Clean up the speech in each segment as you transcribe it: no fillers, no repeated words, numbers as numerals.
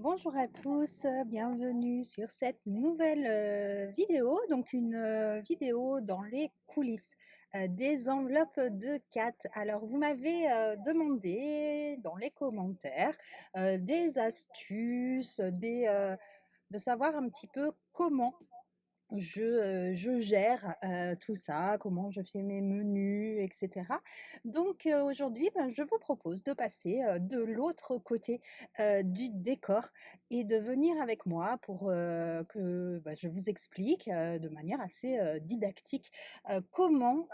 Bonjour à tous, bienvenue sur cette nouvelle vidéo, donc une vidéo dans les coulisses des enveloppes de Kat. Alors, vous m'avez demandé dans les commentaires des astuces, de savoir un petit peu comment je gère, tout ça, comment je fais mes menus et cetera. Donc aujourd'hui, ben, je vous propose de passer, de l'autre côté, du décor et de venir avec moi pour, que, bah, je vous explique, de manière assez, didactique, comment,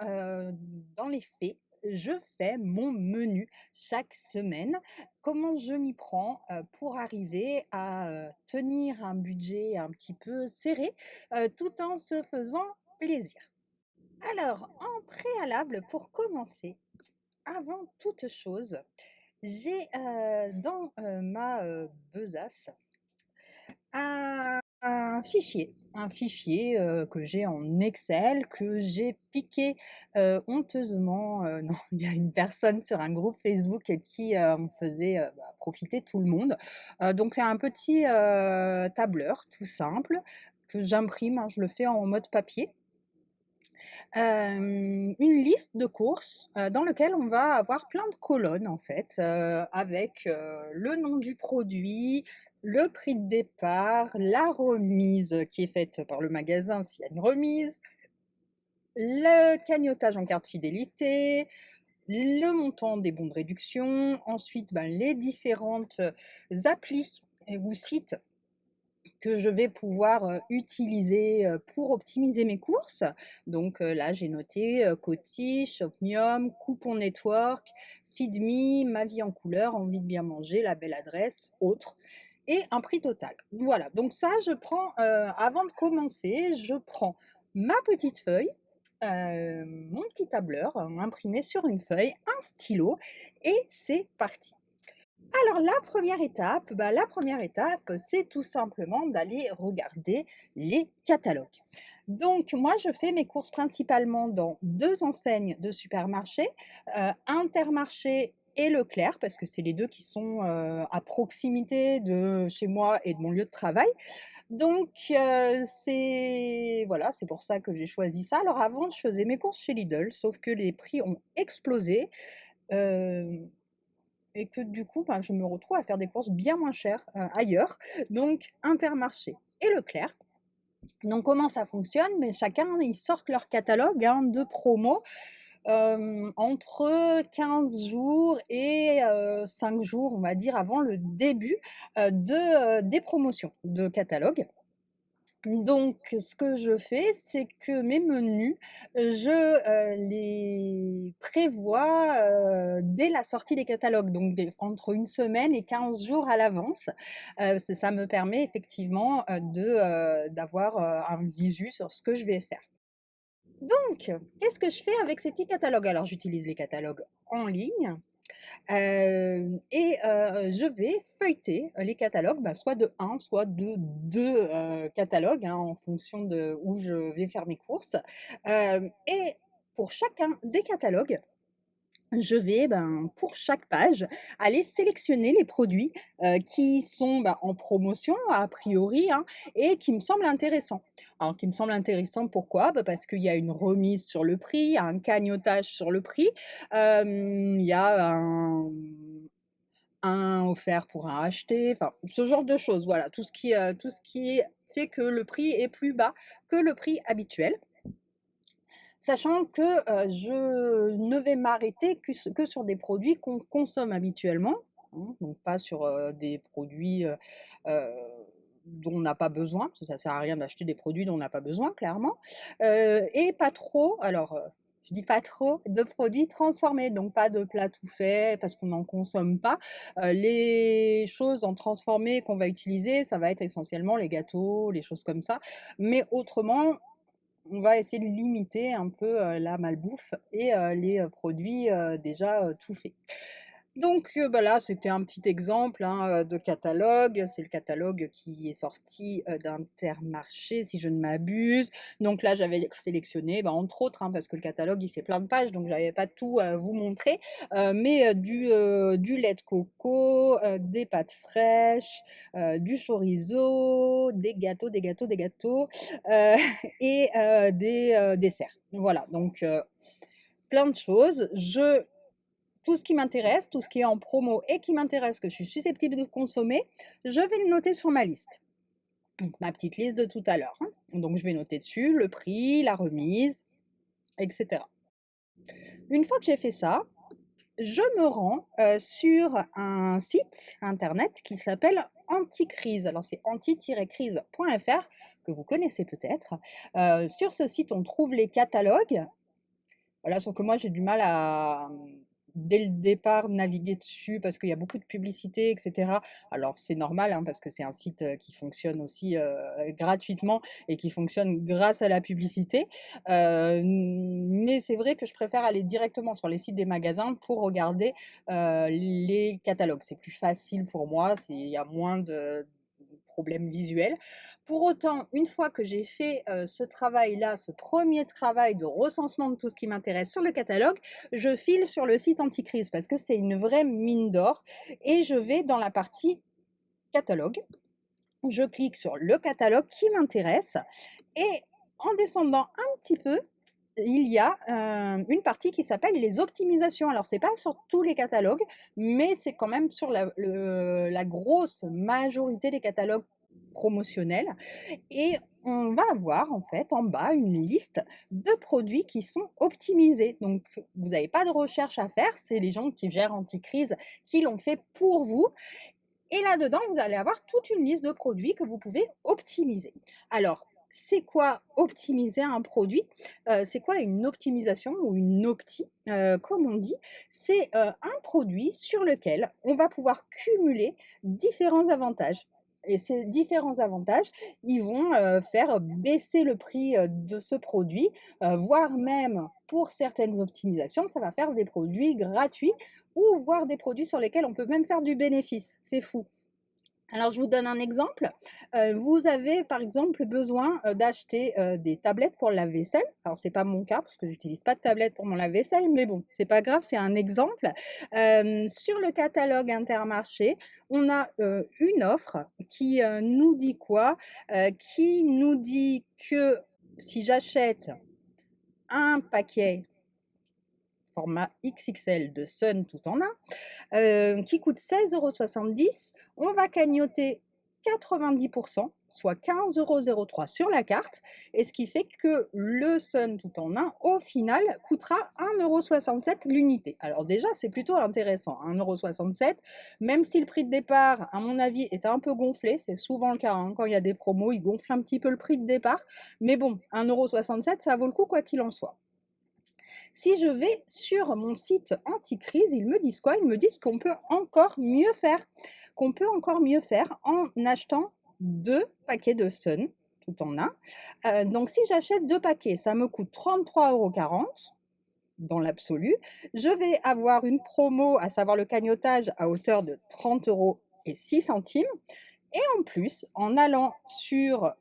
dans les faits, je fais mon menu chaque semaine. Comment je m'y prends, pour arriver à, tenir un budget un petit peu serré, tout en se faisant plaisir. Alors, en préalable, pour commencer, avant toute chose, j'ai, dans, ma, besace, un fichier, que j'ai en Excel, que j'ai piqué, honteusement, non, il y a une personne sur un groupe Facebook qui, en faisait, bah, profiter tout le monde. Donc c'est un petit, tableur tout simple que j'imprime, hein, je le fais en mode papier. Une liste de courses, dans lequel on va avoir plein de colonnes en fait, avec, le nom du produit, le prix de départ, la remise qui est faite par le magasin s'il y a une remise, le cagnotage en carte fidélité, le montant des bons de réduction, ensuite, ben, les différentes, applis et ou sites que je vais pouvoir, utiliser, pour optimiser mes courses. Donc, là, j'ai noté, Coty, Shopmium, Coupon Network, Feedme, Ma Vie en couleur, Envie de bien manger, La Belle Adresse, autres et un prix total. Voilà, donc ça, je prends, avant de commencer, je prends ma petite feuille, mon petit tableur, imprimé sur une feuille, un stylo et c'est parti. Alors la première étape, c'est tout simplement d'aller regarder les catalogues. Donc moi, je fais mes courses principalement dans 2 enseignes de supermarchés, Intermarché et Leclerc, parce que c'est les 2 qui sont, à proximité de chez moi et de mon lieu de travail. Donc c'est voilà, c'est pour ça que j'ai choisi ça. Alors avant, je faisais mes courses chez Lidl, sauf que les prix ont explosé. Hem et que du coup, ben, je me retrouve à faire des courses bien moins chères, ailleurs, donc Intermarché et Leclerc. Donc comment ça fonctionne? Mais chacun, ils sortent leur catalogue, hein, de promos, entre 15 jours et 5 jours, on va dire, avant le début, des promotions de catalogue. Donc ce que je fais, c'est que mes menus, je, les prévois, dès la sortie des catalogues, donc des entre une semaine et 15 jours à l'avance. Ça me permet effectivement, d'avoir, un visu sur ce que je vais faire. Donc, qu'est-ce que je fais avec ces petits catalogues? Alors j'utilise les catalogues en ligne. Je vais feuilleter, les catalogues, bah, soit de un, soit de 2 catalogues, hein, en fonction de où je vais faire mes courses. Et pour chacun des catalogues, je vais, ben, pour chaque page, aller sélectionner les produits, qui sont, bah, en promotion a priori, hein, et qui me semblent intéressants. Alors qui me semblent intéressants pourquoi? Bah, parce qu'il y a une remise sur le prix, il y a un cagnotage sur le prix, il y a un offert pour un acheté, enfin ce genre de choses, voilà, tout ce qui fait que le prix est plus bas que le prix habituel. Sachant que, je ne vais m'arrêter que sur des produits qu'on consomme habituellement, hein, donc pas sur, des produits, heu, dont on n'a pas besoin, parce que ça sert à rien d'acheter des produits dont on n'a pas besoin clairement, et pas trop alors, je dis pas trop de produits transformés, donc pas de plats tout faits parce qu'on n'en consomme pas. Les choses en transformé qu'on va utiliser, ça va être essentiellement les gâteaux, les choses comme ça, mais autrement, on va essayer de limiter un peu, la malbouffe et les, produits, déjà, tout faits. Donc, bah, là, c'était un petit exemple, hein, de catalogue. C'est le catalogue qui est sorti, d'Intermarché, si je ne m'abuse. Donc là, j'avais sélectionné, bah, entre autres, hein, parce que le catalogue, il fait plein de pages, donc j'avais pas tout à vous montrer, mais du lait de coco, des pâtes fraîches, du chorizo, des gâteaux, heu et des, desserts. Voilà, donc plein de choses. Je Tout ce qui m'intéresse, tout ce qui est en promo et qui m'intéresse, que je suis susceptible de consommer, je vais le noter sur ma liste. Donc ma petite liste de tout à l'heure, hein. Donc je vais noter dessus le prix, la remise, et cetera. Une fois que j'ai fait ça, je me rends, sur un site internet qui s'appelle Anticrise. Alors c'est anti-crise.fr que vous connaissez peut-être. Sur ce site, on trouve les catalogues. Voilà, sauf que moi, j'ai du mal à, dès le départ, naviguer dessus parce qu'il y a beaucoup de publicité et cetera. Alors c'est normal, hein, parce que c'est un site, qui fonctionne aussi, gratuitement et qui fonctionne grâce à la publicité. Mais c'est vrai que je préfère aller directement sur les sites des magasins pour regarder, les catalogues. C'est plus facile pour moi, il y a moins de problèmes visuels. Pour autant, une fois que j'ai fait, ce travail-là, ce premier travail de recensement de tout ce qui m'intéresse sur le catalogue, je file sur le site Anticrise parce que c'est une vraie mine d'or et je vais dans la partie catalogue. Je clique sur le catalogue qui m'intéresse et en descendant un petit peu, il y a, une partie qui s'appelle les optimisations. Alors c'est pas sur tous les catalogues, mais c'est quand même sur la grosse majorité des catalogues promotionnels et on va avoir en fait en bas une liste de produits qui sont optimisés. Donc vous n'avez pas de recherche à faire, c'est les gens qui gèrent Anticrise qui l'ont fait pour vous et là-dedans, vous allez avoir toute une liste de produits que vous pouvez optimiser. Alors, c'est quoi optimiser un produit? C'est quoi une optimisation ou une opti, comme on dit? C'est, un produit sur lequel on va pouvoir cumuler différents avantages et ces différents avantages, ils vont, faire baisser le prix, de ce produit, voire même pour certaines optimisations, ça va faire des produits gratuits ou voire des produits sur lesquels on peut même faire du bénéfice. C'est fou. Alors, je vous donne un exemple. Vous avez, par exemple, besoin, d'acheter, des tablettes pour le lave-vaisselle. Alors, c'est pas mon cas parce que j'utilise pas de tablette pour mon lave-vaisselle, mais bon, c'est pas grave, c'est un exemple. Sur le catalogue Intermarché, on a, une offre qui, nous dit quoi? Qui nous dit que si j'achète un paquet format XXL de Sun tout en un, qui coûte 16,70 €. On va cagnotter 90 soit 15,03 € sur la carte et ce qui fait que le Sun tout en un, au final, coûtera 1,67 € l'unité. Alors déjà, c'est plutôt intéressant, 1,67 €, même si le prix de départ, à mon avis, est un peu gonflé, c'est souvent le cas, hein, quand il y a des promos, ils gonflent un petit peu le prix de départ, mais bon, 1,67 €, ça vaut le coup quoi qu'il en soit. Si je vais sur mon site Anticrise, ils me disent quoi? Ils me disent qu'on peut encore mieux faire, qu'on peut encore mieux faire en achetant 2 paquets de Sun tout en un. Donc si j'achète 2 paquets, ça me coûte 33,40 € dans l'absolu. Je vais avoir une promo, à savoir le cagnotage à hauteur de 30,06 € et en plus, en allant sur,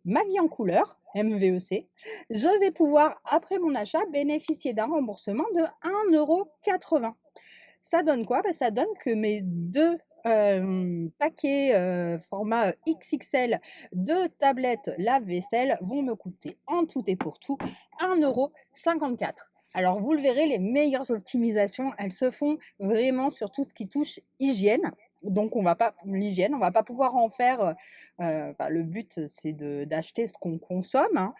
Ma vie en couleur, MVEC, je vais pouvoir, après mon achat, bénéficier d'un remboursement de 1,80 €. Ça donne quoi? Bah, ça donne que mes 2 paquets, format XXL de tablettes lave-vaisselle vont me coûter en tout et pour tout 1,54 €. Alors vous le verrez, les meilleures optimisations, elles se font vraiment sur tout ce qui touche hygiène. Donc on va pas l'hygiène, on va pas pouvoir en faire, enfin le but c'est d'acheter ce qu'on consomme, hein,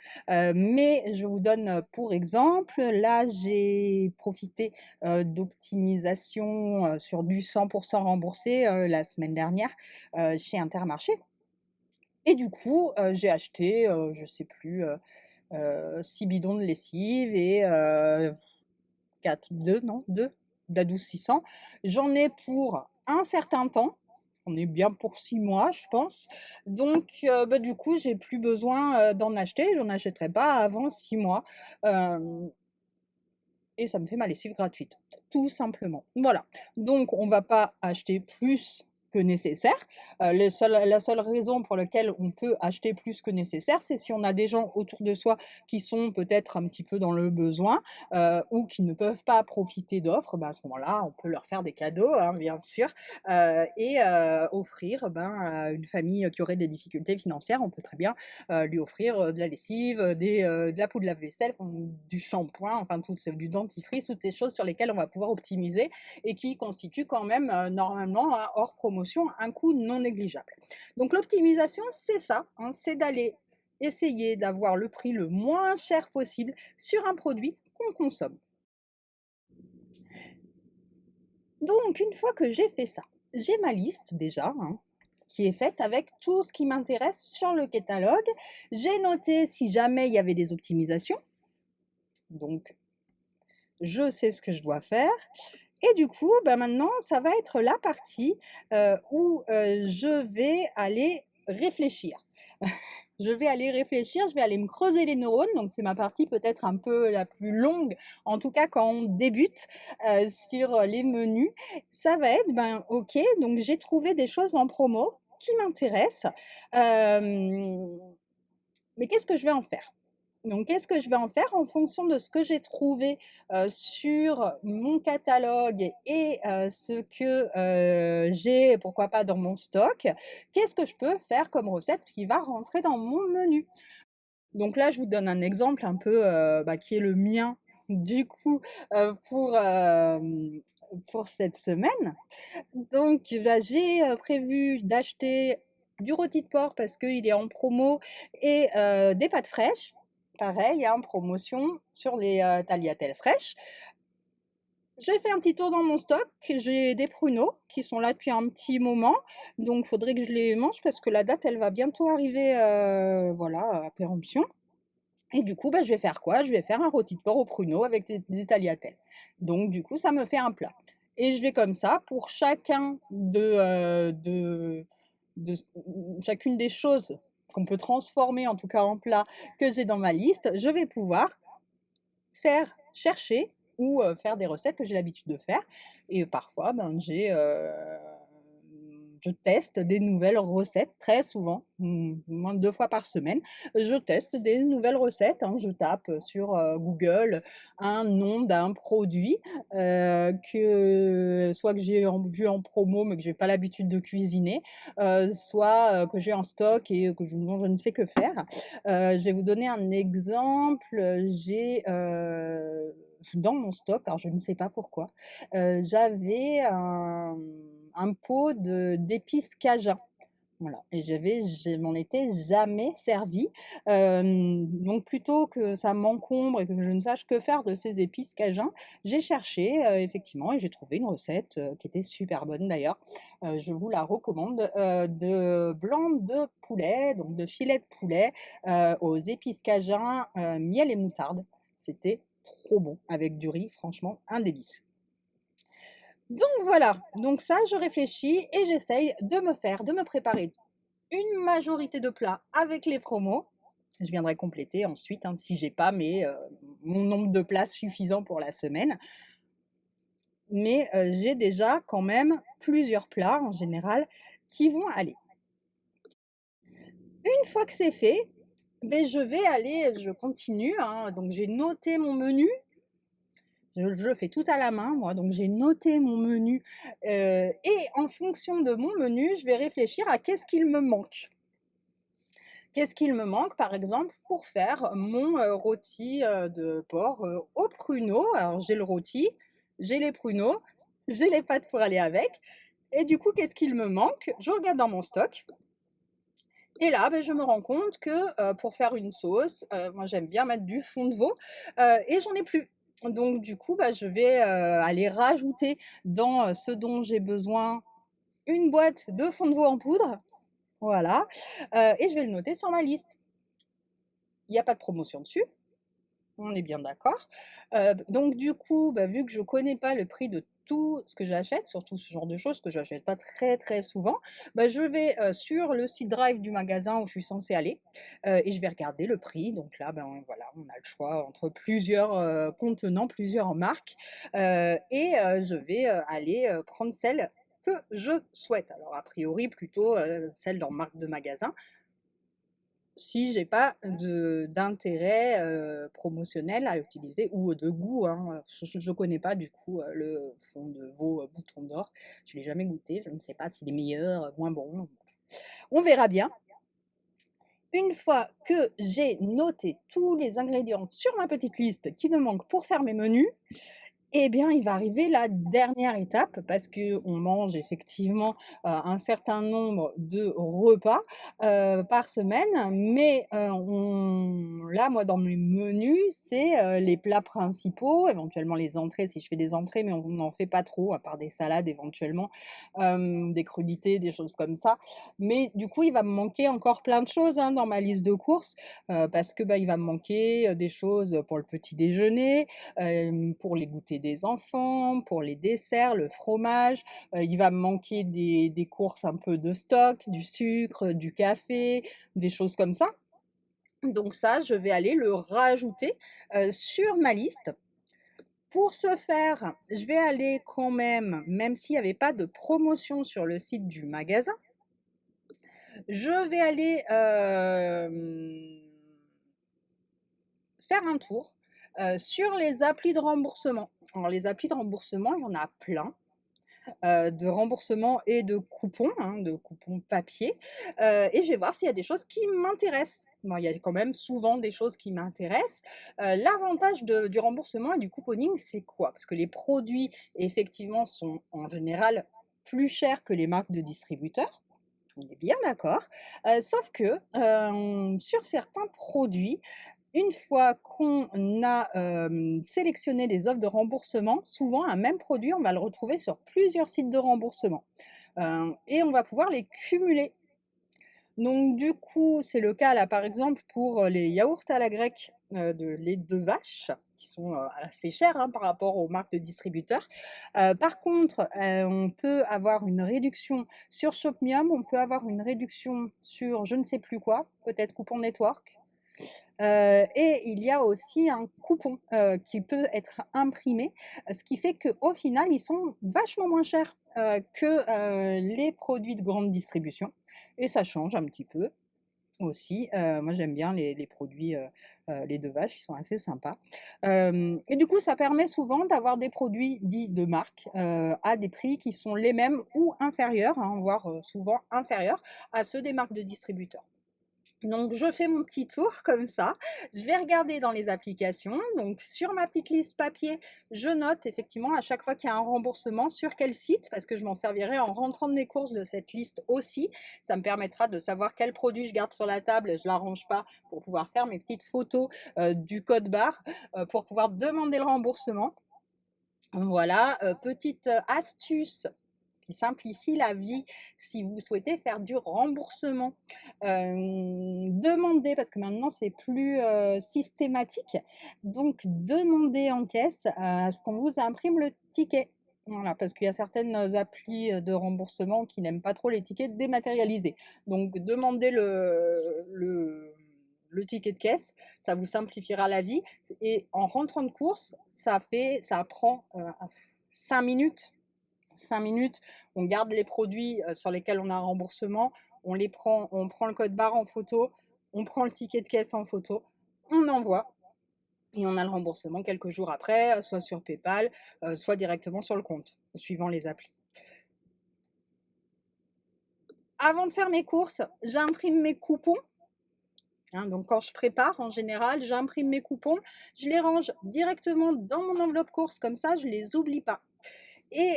mais je vous donne, pour exemple, là j'ai profité, d'optimisation, sur du 100 remboursé, la semaine dernière, chez Intermarché et du coup, j'ai acheté, je sais plus, 6 bidons de lessive et 4 2 non 2 d'adoucissant. J'en ai pour un certain temps, on est bien pour 6 mois, je pense. Donc, bah, du coup, j'ai plus besoin, d'en acheter. J'en achèterai pas avant 6 mois. Hem et ça me fait ma lessive gratuite, tout simplement. Voilà, donc on va pas acheter plus que nécessaire. La seule raison pour laquelle on peut acheter plus que nécessaire, c'est si on a des gens autour de soi qui sont peut-être un petit peu dans le besoin, ou qui ne peuvent pas profiter d'offres. Bah, à ce moment-là, on peut leur faire des cadeaux, hein, bien sûr, et offrir, ben, à une famille qui aurait des difficultés financières, on peut très bien, lui offrir, de la lessive, de la poudre de lave-vaisselle, enfin, du shampoing, enfin du dentifrice, toutes ces choses sur lesquelles on va pouvoir optimiser et qui constituent quand même, normalement, hein, hors promotion, un coût non négligeable. Donc l'optimisation, c'est ça, hein, c'est d'aller essayer d'avoir le prix le moins cher possible sur un produit qu'on consomme. Donc une fois que j'ai fait ça, j'ai ma liste déjà, hein, qui est faite avec tout ce qui m'intéresse sur le catalogue. J'ai noté si jamais il y avait des optimisations, donc je sais ce que je dois faire et du coup, bah, maintenant ça va être la partie, où, je vais aller réfléchir. Je vais aller réfléchir, je vais aller me creuser les neurones, donc c'est ma partie peut-être un peu la plus longue, en tout cas quand on débute, sur les menus. Ça va être, ben, OK, donc j'ai trouvé des choses en promo qui m'intéressent, hem, mais qu'est-ce que je vais en faire? Donc qu'est-ce que je vais en faire? En fonction de ce que j'ai trouvé, sur mon catalogue et ce que, j'ai pourquoi pas dans mon stock, qu'est-ce que je peux faire comme recette qui va rentrer dans mon menu? Donc là, je vous donne un exemple un peu, bah, qui est le mien du coup, pour cette semaine. Donc bah, j'ai, prévu d'acheter du rôti de porc parce qu'il est en promo et des pâtes fraîches. Pareil, hein, promotion sur les, tagliatelles fraîches. J'ai fait un petit tour dans mon stock, j'ai des pruneaux qui sont là depuis un petit moment, donc il faudrait que je les mange parce que la date, elle va bientôt arriver, voilà, à péremption. Et du coup, bah, je vais faire quoi? Je vais faire un rôti de porc aux pruneaux avec des tagliatelles. Donc du coup, ça me fait un plat. Et je vais comme ça pour chacun de s chacune des choses qu'on peut transformer, en tout cas en plat, que j'ai dans ma liste, je vais pouvoir faire chercher ou faire des recettes que j'ai l'habitude de faire et parfois, ben, je teste des nouvelles recettes très souvent, au moins 2 fois par semaine. Je teste des nouvelles recettes, hein. Je tape, sur, Google un nom d'un produit, que soit que j'ai vu en promo, mais que j'ai pas l'habitude de cuisiner, soit, que j'ai en stock et que je dont je ne sais que faire. Je vais vous donner un exemple, dans mon stock, alors je ne sais pas pourquoi, j'avais un pot d'épices cajun. Voilà et je m'en étais jamais servie, donc plutôt que ça m'encombre et que je ne sache que faire de ces épices cajun, j'ai cherché, effectivement et j'ai trouvé une recette, qui était super bonne d'ailleurs. Je vous la recommande, de blanc de poulet, donc de filet de poulet, aux épices cajun, miel et moutarde. C'était trop bon avec du riz, franchement un délice. Donc voilà, donc ça je réfléchis et j'essaye de me préparer une majorité de plats avec les promos. Je viendrai compléter ensuite, hein, si j'ai pas mon nombre de plats suffisant pour la semaine. Mais, j'ai déjà quand même plusieurs plats en général qui vont aller. Une fois que c'est fait, beh, je continue, hein, donc j'ai noté mon menu. Je le fais tout à la main moi, donc j'ai noté mon menu, et en fonction de mon menu, je vais réfléchir à qu'est-ce qu'il me manque. Qu'est-ce qu'il me manque, par exemple, pour faire mon, rôti, de porc, aux pruneaux? Alors j'ai le rôti, j'ai les pruneaux, j'ai les pâtes pour aller avec et du coup, qu'est-ce qu'il me manque? Je regarde dans mon stock et là, beh, je me rends compte que, pour faire une sauce, moi j'aime bien mettre du fond de veau, et j'en ai plus. Donc du coup, bah, je vais, aller rajouter dans, ce dont j'ai besoin, une boîte de fond de veau en poudre, voilà, et je vais le noter sur ma liste. Il y a pas de promotion dessus, on est bien d'accord. Donc du coup, bah, vu que je connais pas le prix de tout ce que j'achète, surtout ce genre de choses que j'achète pas très, très souvent, bah, je vais, sur le site Drive du magasin où je suis censée aller, et je vais regarder le prix. Donc là, ben, voilà, on a le choix entre plusieurs, contenants, plusieurs marques, je vais, aller, prendre celle que je souhaite. Alors a priori plutôt, celle dans marque de magasin, si j'ai pas d'intérêt, promotionnel à utiliser ou de goût, hein, je connais pas du coup, le fond de veau, Bouton d'or. Je l'ai jamais goûté, je ne sais pas s'il est meilleur, moins bon. On verra bien. Une fois que j'ai noté tous les ingrédients sur ma petite liste qui me manquent pour faire mes menus, eh bien, il va arriver la dernière étape parce qu'on mange effectivement, un certain nombre de repas, par semaine, mais, on là, moi, dans mes menus, c'est, les plats principaux, éventuellement les entrées si je fais des entrées, mais on n'en fait pas trop à part des salades éventuellement, des crudités, des choses comme ça. Mais du coup, il va me manquer encore plein de choses, hein, dans ma liste de courses, parce que, bah, il va me manquer, des choses pour le petit déjeuner, pour les goûters des enfants, pour les desserts, le fromage. Il va me manquer des courses un peu de stock, du sucre, du café, des choses comme ça. Donc ça, je vais aller le rajouter, sur ma liste. Pour ce faire, je vais aller quand même s'il n'y avait pas de promotion sur le site du magasin, je vais aller, faire un tour, sur les applis de remboursement. Alors les applis de remboursement, il y en a plein, de remboursement et de coupons papier, et je vais voir s'il y a des choses qui m'intéressent. Bon, il y a quand même souvent des choses qui m'intéressent. L'avantage du remboursement et du couponing, c'est quoi? Parce que les produits, effectivement, sont en général plus chers que les marques de distributeurs. On est bien d'accord, sauf que, sur certains produits, une fois qu'on a, sélectionné des offres de remboursement, souvent un même produit, on va le retrouver sur plusieurs sites de remboursement, et on va pouvoir les cumuler. Donc du coup, c'est le cas là, par exemple, pour, les yaourts à la grecque, de lait de vache, qui sont, assez chers, hein, par rapport aux marques de distributeurs. Par contre, on peut avoir une réduction sur Shopmium, on peut avoir une réduction sur je ne sais plus quoi, peut-être Coupon Network. Et il y a aussi un coupon, qui peut être imprimé, ce qui fait qu'au final, ils sont vachement moins chers, que, les produits de grande distribution et ça change un petit peu aussi. Moi j'aime bien les produits, lait de vache, ils sont assez sympas. Et du coup, ça permet souvent d'avoir des produits dits de marque, à des prix qui sont les mêmes ou inférieurs, hein, voire, souvent inférieurs à ceux des marques de distributeurs. Donc je fais mon petit tour comme ça, je vais regarder dans les applications, donc sur ma petite liste papier, je note effectivement à chaque fois qu'il y a un remboursement sur quel site, parce que je m'en servirai en rentrant de mes courses de cette liste aussi. Ça me permettra de savoir quel produit je garde sur la table et je l'arrange pas pour pouvoir faire mes petites photos, du code barre, pour pouvoir demander le remboursement. Voilà, petite, astuce qui simplifie la vie si vous souhaitez faire du remboursement. Demandez, parce que maintenant c'est plus, systématique, donc demandez en caisse à ce qu'on vous imprime le ticket. Voilà, parce qu'il y a certaines applis, de remboursement qui n'aiment pas trop les tickets dématérialisés. Donc demandez le ticket de caisse, ça vous simplifiera la vie et en rentrant de course, ça prend, 5 minutes. 5 minutes, on garde les produits, sur lesquels on a un remboursement, on prend le code barre en photo, on prend le ticket de caisse en photo, on envoie et on a le remboursement quelques jours après, soit sur PayPal, soit directement sur le compte, suivant les applis. Avant de faire mes courses, j'imprime mes coupons, hein, donc quand je prépare, en général, j'imprime mes coupons, je les range directement dans mon enveloppe course, comme ça je les oublie pas. Et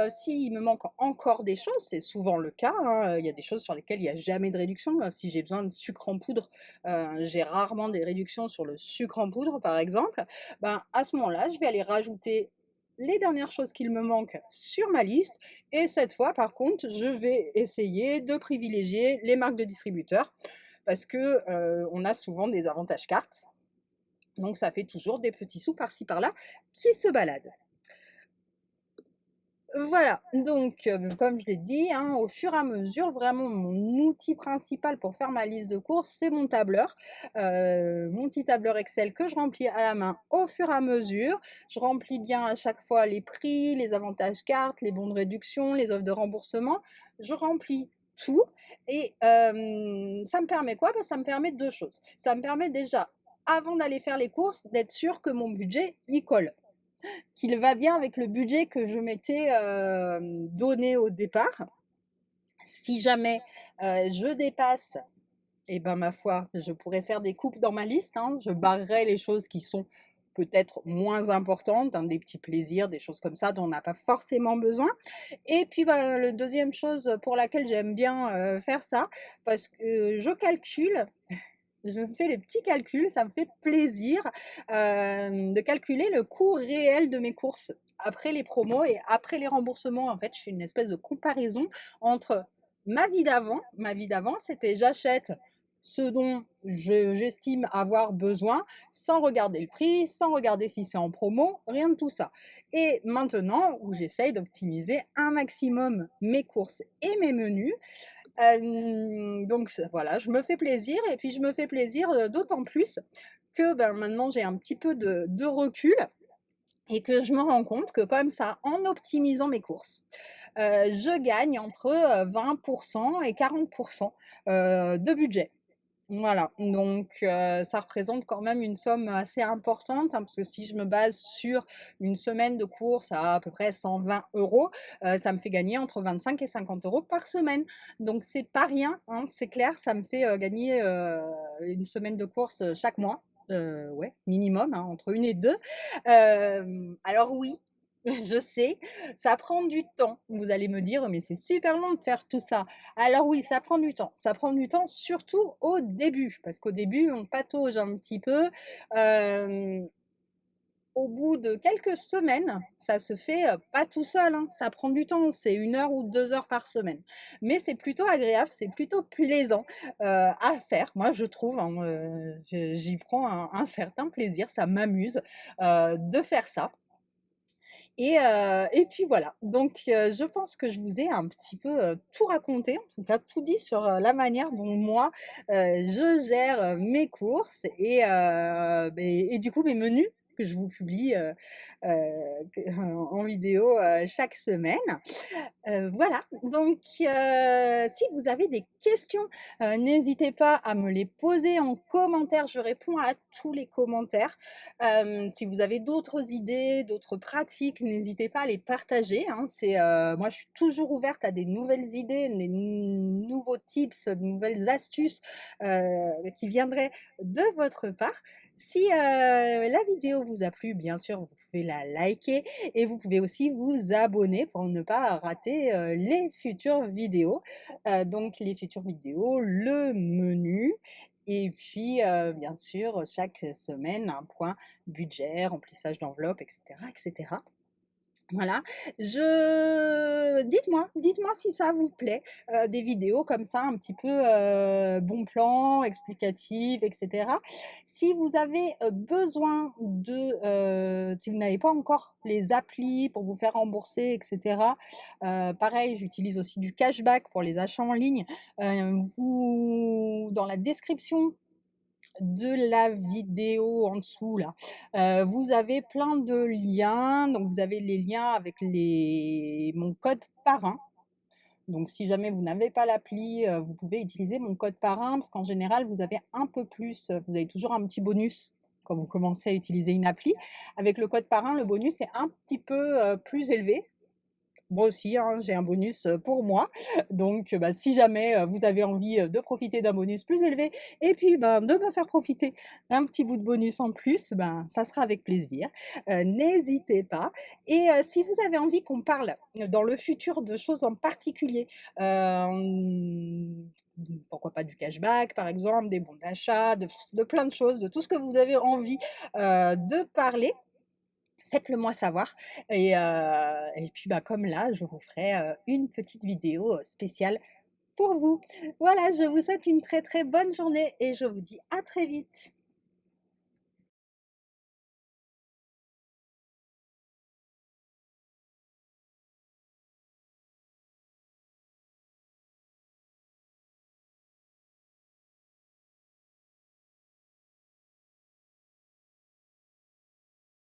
s'il me manque encore des choses, c'est souvent le cas, hein, il y a des choses sur lesquelles il y a jamais de réduction. Si j'ai besoin de sucre en poudre, j'ai rarement des réductions sur le sucre en poudre, par exemple. Ben, à ce moment-là, je vais aller rajouter les dernières choses qu'il me manque sur ma liste et cette fois, par contre, je vais essayer de privilégier les marques de distributeurs parce que, on a souvent des avantages cartes, donc ça fait toujours des petits sous par-ci par-là qui se baladent. Voilà, donc comme je l'ai dit, hein, au fur et à mesure, vraiment mon outil principal pour faire ma liste de courses, c'est mon tableur. Mon petit tableur Excel que je remplis à la main au fur et à mesure. Je remplis bien à chaque fois les prix, les avantages cartes, les bons de réduction, les offres de remboursement. Je remplis tout et ça me permet quoi? Bah, ça me permet 2 choses. Ça me permet déjà, avant d'aller faire les courses, d'être sûr que mon budget, y colle, qu'il va bien avec le budget que je m'étais, donné au départ. Si jamais, je dépasse et ben, ma foi, je pourrais faire des coupes dans ma liste, hein. Je barrerai les choses qui sont peut-être moins importantes, hein, des petits plaisirs, des choses comme ça dont on n'a pas forcément besoin. Et puis, bah, le 2e chose pour laquelle j'aime bien, faire ça, parce que je calcule, je me fais les petits calculs, ça me fait plaisir, de calculer le coût réel de mes courses après les promos et après les remboursements. En fait, je fais une espèce de comparaison entre ma vie d'avant, c'était j'achète ce dont j'estime avoir besoin, sans regarder le prix, sans regarder si c'est en promo, rien de tout ça. Et maintenant, où j'essaye d'optimiser un maximum mes courses et mes menus, donc voilà, je me fais plaisir et puis je me fais plaisir, d'autant plus que, ben, maintenant j'ai un petit peu de recul et que je me rends compte que comme ça, en optimisant mes courses, je gagne entre, 20 et 40 de budget. Voilà, donc ça représente quand même une somme assez importante, hein, parce que si je me base sur une semaine de courses à peu près 120 €, ça me fait gagner entre 25 et 50 € par semaine. Donc c'est pas rien, hein, c'est clair, ça me fait, gagner, une semaine de courses, chaque mois, ouais, minimum, hein, entre 1 et 2. Alors oui, je sais, ça prend du temps. Vous allez me dire: «Mais c'est super long de faire tout ça». Alors oui, ça prend du temps. Ça prend du temps surtout au début, parce qu'au début, on patauge un petit peu. Hem, Au bout de quelques semaines, ça se fait, pas tout seul, hein, ça prend du temps, c'est 1 heure ou 2 heures par semaine. Mais c'est plutôt agréable, c'est plutôt plaisant, à faire. Moi, je trouve, hein, j'y prends un certain plaisir, ça m'amuse, de faire ça. Et puis voilà, donc je pense que je vous ai un petit peu, tout raconté, en tout cas tout dit sur, la manière dont moi, je gère, mes courses et du coup mes menus que je vous publie, que en vidéo, chaque semaine. Voilà, donc si vous avez des questions, n'hésitez pas à me les poser en commentaire, je réponds à tous les commentaires. Si vous avez d'autres idées, d'autres pratiques, n'hésitez pas à les partager, hein. Moi je suis toujours ouverte à des nouvelles idées, des nouveaux tips, de nouvelles astuces, qui viendraient de votre part. Si, la vidéo vous a plu, bien sûr, vous pouvez la liker et vous pouvez aussi vous abonner pour ne pas rater, les futures vidéos. Donc les futures vidéos, le menu et puis, bien sûr, chaque semaine, un point budget, remplissage d'enveloppe et cetera et cetera. Voilà, dites-moi si ça vous plaît, des vidéos comme ça un petit peu, bon plan, explicatives et cetera. Si vous avez, besoin si vous n'avez pas encore les applis pour vous faire rembourser et cetera, pareil, j'utilise aussi du cashback pour les achats en ligne. Vous dans la description de la vidéo en dessous là, vous avez plein de liens, donc vous avez les liens avec mon code parrain. Donc si jamais vous n'avez pas l'appli, vous pouvez utiliser mon code parrain parce qu'en général vous avez un peu plus, vous avez toujours un petit bonus quand vous commencez à utiliser une appli. Avec le code parrain, le bonus est un petit peu, plus élevé. Moi aussi, hein, j'ai un bonus, pour moi. Donc, bah, si jamais, vous avez envie, de profiter d'un bonus plus élevé et puis, ben, de me faire profiter d'un petit bout de bonus en plus, ben, ça sera avec plaisir. N'hésitez pas et si vous avez envie qu'on parle, dans le futur de choses en particulier, pourquoi pas du cashback par exemple, des bons d'achat, de plein de choses, de tout ce que vous avez envie, de parler, faites-le moi savoir et puis, bah, comme là, je vous ferai, une petite vidéo, spéciale pour vous. Voilà, je vous souhaite une très, très bonne journée et je vous dis à très vite.